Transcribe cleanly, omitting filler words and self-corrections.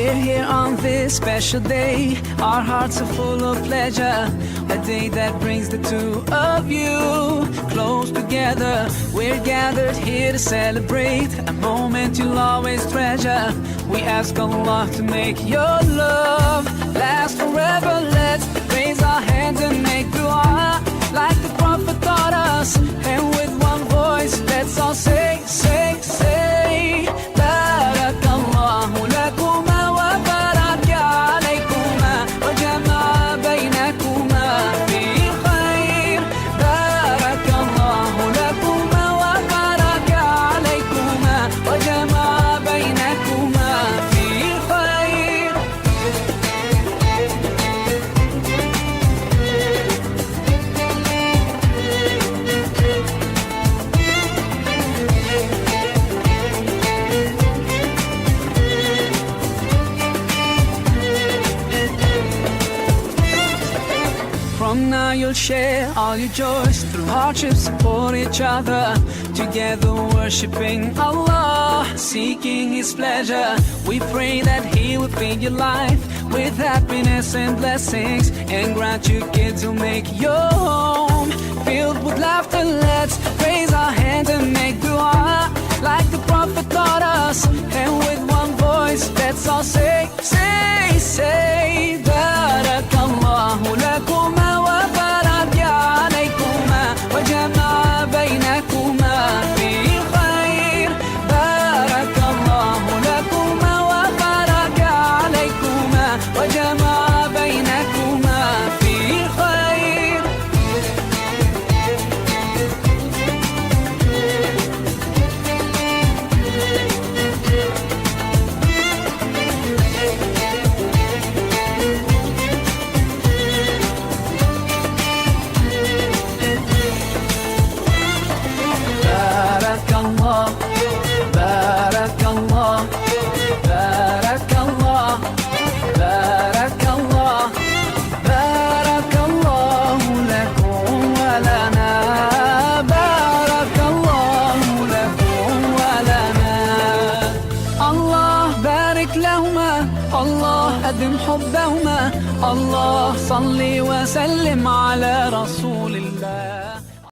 We're here on this special day. Our hearts are full of pleasure. A day that brings the two of you close together. We're gathered here to celebrate a moment you'll always treasure. We ask Allah to make your love last forever. Let's raise our hands and make dua like the Prophet taught us. And with one voice, let's all say, say, say, Barakallahu lakuma wa baraka alaykuma wa jama'a baynakuma fi khair. Barakallahu lakuma wa baraka alaykuma wa jama'a baynakuma fi khair. From now you'll share all your joys. Through hardships support each other. Together worshiping Allah, seeking His pleasure. We pray that He will fill your life with happiness and blessings, and grant you kids who make your home filled with laughter. Let's raise our hands and make dua like the Prophet taught us. And with one voice, let's all say, say, say, Barakallahu lakuma wa baraka alaykuma wa jama'a baynakuma fi khair. Barakallahu lakuma wa baraka alaykuma wa jama'a baynakuma fi khair. Barakallah, Barakallah, Barakallah, Barakallah, Barakallahu lakum wa lana. Barakallahu lakum wa lana. Allah barik lahuma, Allah adim hubbahuma. Allah salli wa sallim ala Rasulillah.